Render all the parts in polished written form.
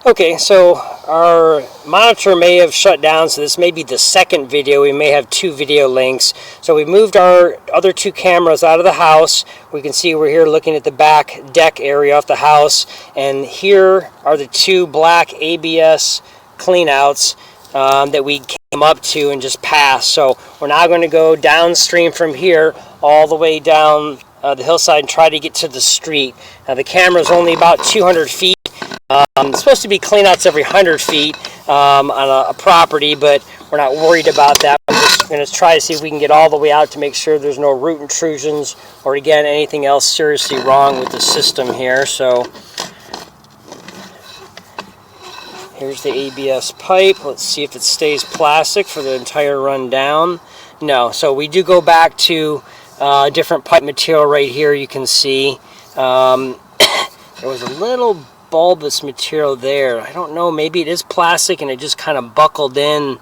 Okay, so our monitor may have shut down, so this may be the second video. We may have two video links. So we moved our other two cameras out of the house. We can see we're here looking at the back deck area of the house, and here are the two black ABS cleanouts that we came up to and just passed. So we're now going to go downstream from here all the way down the hillside and try to get to the street. Now the camera is only about 200 feet. It's supposed to be cleanouts every 100 feet on a property, but we're not worried about that. We're just going to try to see if we can get all the way out to make sure there's no root intrusions or, again, anything else seriously wrong with the system here. So here's the ABS pipe. Let's see if it stays plastic for the entire run down. No, so we do go back to different pipe material right here. You can see there was a little bulbous material there. I don't know, maybe it is plastic and it just kind of buckled in.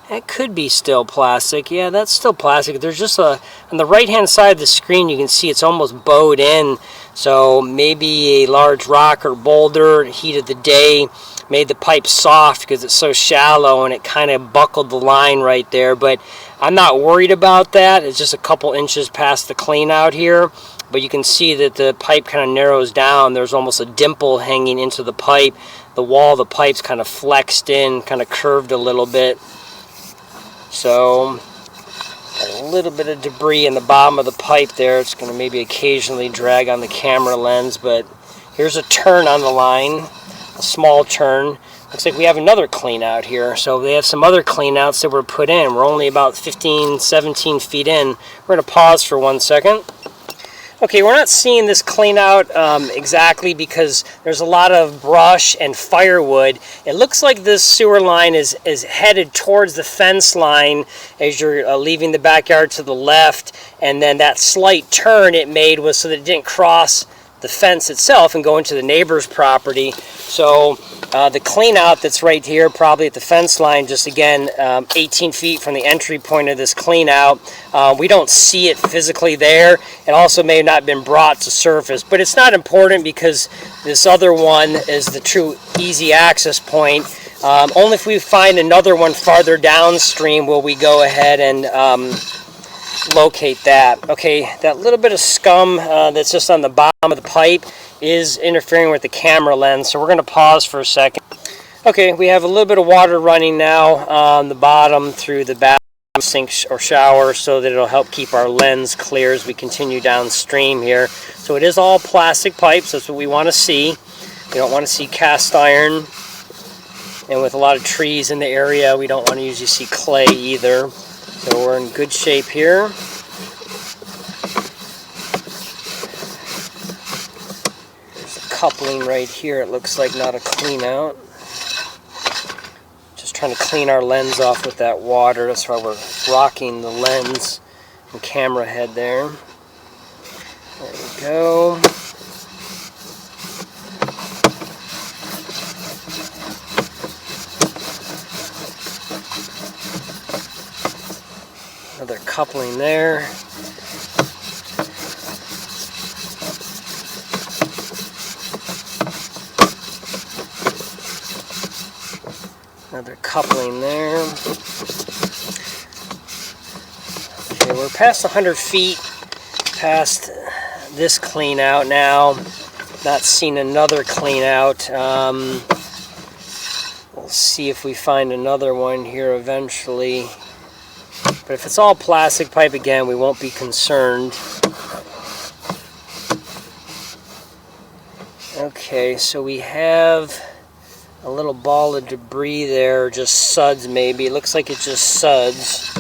That could be still plastic. Yeah, that's still plastic. There's just on the right hand side of the screen, you can see it's almost bowed in. So maybe a large rock or boulder, heat of the day, made the pipe soft because it's so shallow and it kind of buckled the line right there. But I'm not worried about that. It's just a couple inches past the clean out here. But you can see that the pipe kind of narrows down. There's almost a dimple hanging into the pipe. The wall of the pipe's kind of flexed in, kind of curved a little bit. So a little bit of debris in the bottom of the pipe there. It's going to maybe occasionally drag on the camera lens. But here's a turn on the line, a small turn. Looks like we have another clean out here. So they have some other clean outs that were put in. We're only about 15, 17 feet in. We're going to pause for 1 second. Okay, we're not seeing this clean out exactly because there's a lot of brush and firewood. It looks like this sewer line is headed towards the fence line as you're leaving the backyard to the left, and then that slight turn it made was so that it didn't cross the fence itself and go into the neighbor's property. So the clean out that's right here, probably at the fence line, just again 18 feet from the entry point of this clean out. We don't see it physically there. It also may have not been brought to surface, but it's not important because this other one is the true easy access point. Only if we find another one farther downstream will we go ahead and locate that. Okay, that little bit of scum that's just on the bottom of the pipe is interfering with the camera lens, so we're going to pause for a second. Okay, we have a little bit of water running now on the bottom through the bathroom sink or shower, so that it'll help keep our lens clear as we continue downstream here. So it is all plastic pipes. That's what we want to see. We don't want to see cast iron, and with a lot of trees in the area, we don't want to usually see clay either. So we're in good shape here. There's a coupling right here. It looks like not a clean out. Just trying to clean our lens off with that water. That's why we're rocking the lens and camera head there. There we go. Another coupling there. Another coupling there. Okay, we're past 100 feet past this clean out now. Not seen another clean out. We'll see if we find another one here eventually. But if it's all plastic pipe, again, we won't be concerned. Okay, so we have a little ball of debris there, just suds maybe. It looks like it's just suds.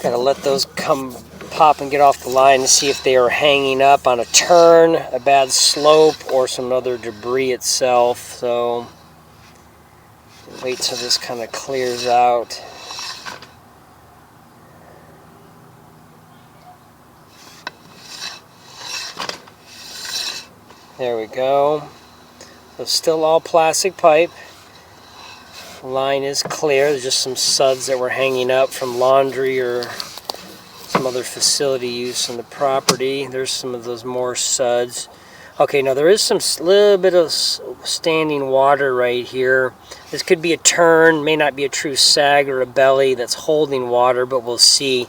Gotta let those pop and get off the line and see if they are hanging up on a turn, a bad slope, or some other debris itself. So wait till this kind of clears out. There we go. So still all plastic pipe. Line is clear. There's just some suds that were hanging up from laundry or some other facility use on the property. There's some of those more suds. Okay, now there is some little bit of standing water right here. This could be a turn, may not be a true sag or a belly that's holding water, but we'll see.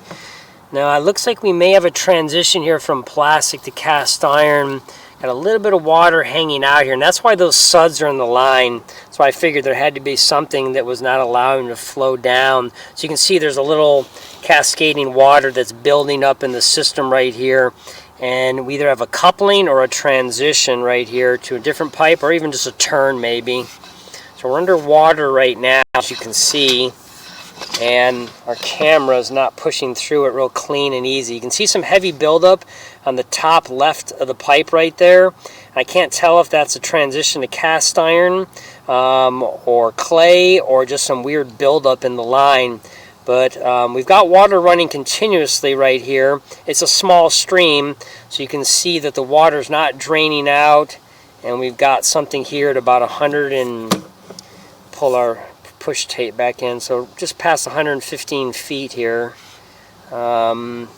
Now it looks like we may have a transition here from plastic to cast iron. Got a little bit of water hanging out here, and that's why those suds are in the line. So I figured there had to be something that was not allowing it to flow down. So you can see there's a little cascading water that's building up in the system right here. And we either have a coupling or a transition right here to a different pipe, or even just a turn maybe. So we're underwater right now, as you can see. And our camera is not pushing through it real clean and easy. You can see some heavy buildup on the top left of the pipe right there. I can't tell if that's a transition to cast iron or clay or just some weird buildup in the line. But we've got water running continuously right here. It's a small stream, so you can see that the water's not draining out. And we've got something here at about 100 and pull our push tape back in, so just past 115 feet here. And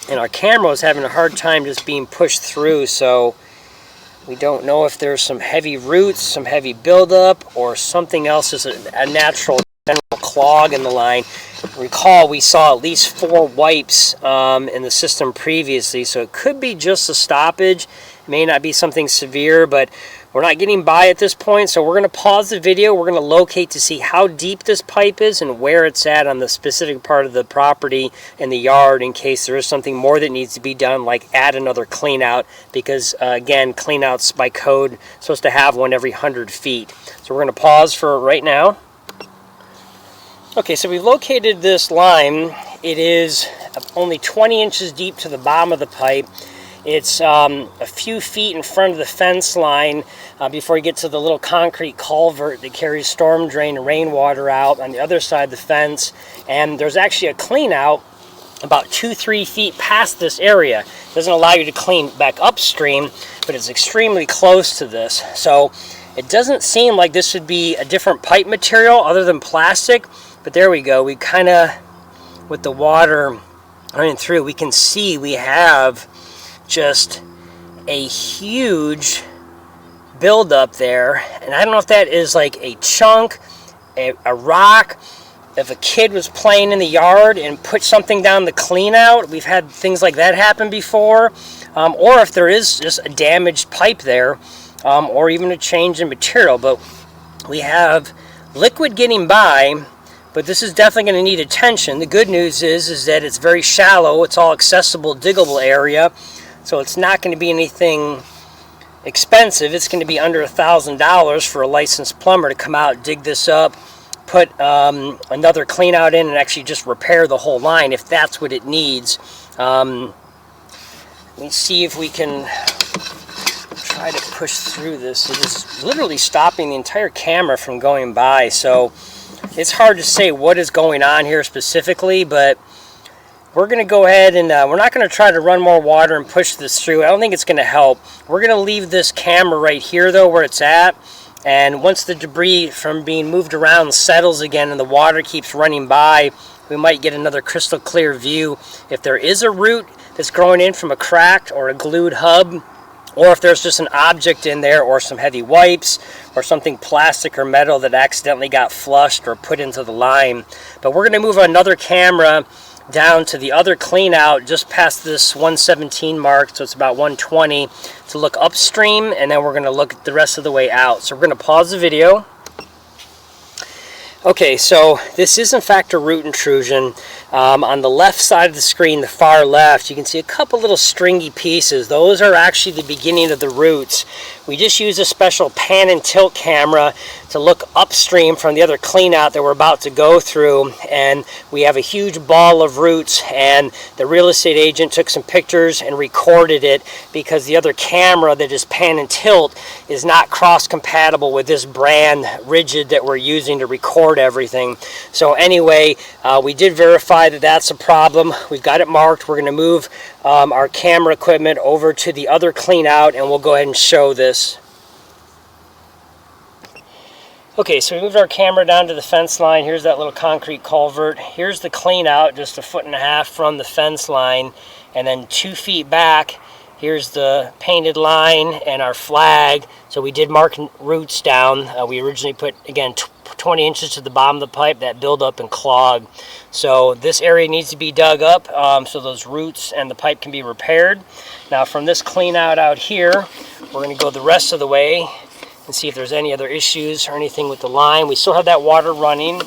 our camera was having a hard time just being pushed through, so we don't know if there's some heavy roots, some heavy buildup, or something else is a natural general clog in the line. Recall we saw at least 4 wipes in the system previously, so it could be just a stoppage. It may not be something severe, but we're not getting by at this point, so we're going to pause the video. We're going to locate to see how deep this pipe is and where it's at on the specific part of the property and the yard, in case there is something more that needs to be done, like add another clean out, because again, clean outs by code supposed to have one every 100 feet. So we're going to pause for right now. Okay, so we've located this line. It is only 20 inches deep to the bottom of the pipe. It's a few feet in front of the fence line before you get to the little concrete culvert that carries storm drain and rainwater out on the other side of the fence. And there's actually a clean out about 2-3 feet past this area. It doesn't allow you to clean back upstream, but it's extremely close to this. So it doesn't seem like this would be a different pipe material other than plastic, but there we go. We kind of, with the water running through, we can see we have just a huge buildup there, and I don't know if that is like a chunk, a rock. If a kid was playing in the yard and put something down the clean out, we've had things like that happen before, or if there is just a damaged pipe there, or even a change in material. But we have liquid getting by, but this is definitely going to need attention. The good news is that it's very shallow. It's all accessible, diggable area. So it's not going to be anything expensive. It's going to be under $1,000 for a licensed plumber to come out, dig this up, put another clean out in, and actually just repair the whole line if that's what it needs. Let me see if we can try to push through this. It is literally stopping the entire camera from going by. So it's hard to say what is going on here specifically, but we're going to go ahead and we're not going to try to run more water and push this through. I don't think it's going to help. We're going to leave this camera right here, though, where it's at. And once the debris from being moved around settles again and the water keeps running by, we might get another crystal clear view. If there is a root that's growing in from a cracked or a glued hub, or if there's just an object in there, or some heavy wipes, or something plastic or metal that accidentally got flushed or put into the line. But we're going to move another camera down to the other clean out just past this 117 mark, so it's about 120, to look upstream, and then we're going to look the rest of the way out. So we're going to pause the video. Okay, so this is in fact a root intrusion. On the left side of the screen, the far left, you can see a couple little stringy pieces. Those are actually the beginning of the roots. We just use a special pan and tilt camera to look upstream from the other clean out that we're about to go through, and we have a huge ball of roots, and the real estate agent took some pictures and recorded it because the other camera that is pan and tilt is not cross compatible with this brand rigid that we're using to record everything. So anyway, we did verify that that's a problem. We've got it marked. We're going to move our camera equipment over to the other clean out, and we'll go ahead and show this. Okay, so we moved our camera down to the fence line. Here's that little concrete culvert. Here's the clean out, just 1.5 feet from the fence line. And then 2 feet back, here's the painted line and our flag. So we did mark roots down. We originally put, again, 20 inches to the bottom of the pipe that build up and clog. So this area needs to be dug up so those roots and the pipe can be repaired. Now from this clean out here, we're going to go the rest of the way and see if there's any other issues or anything with the line. We still have that water running.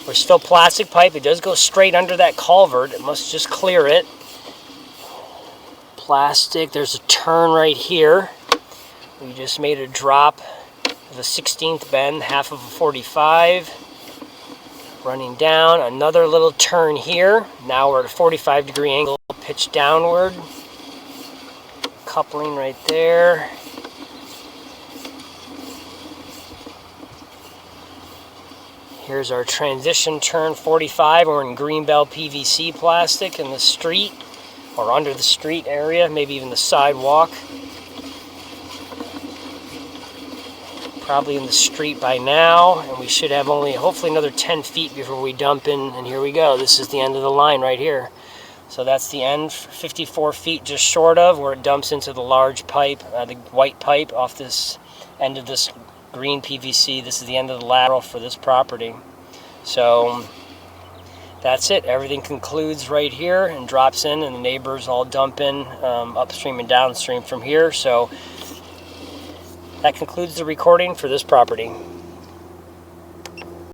We're still plastic pipe. It does go straight under that culvert. It must just clear it. Plastic. There's a turn right here. We just made a drop of a 16th bend, half of a 45. Running down, another little turn here. Now we're at a 45-degree angle, pitch downward. Coupling right there. Here's our transition turn 45. We're in Greenbelt PVC plastic in the street, or under the street area, maybe even the sidewalk. Probably in the street by now, and we should have only hopefully another 10 feet before we dump in, and here we go. This is the end of the line right here. So that's the end, 54 feet just short of where it dumps into the large pipe, the white pipe off this end of this green PVC. This is the end of the lateral for this property. So that's it. Everything concludes right here and drops in, and the neighbors all dump in upstream and downstream from here. So that concludes the recording for this property.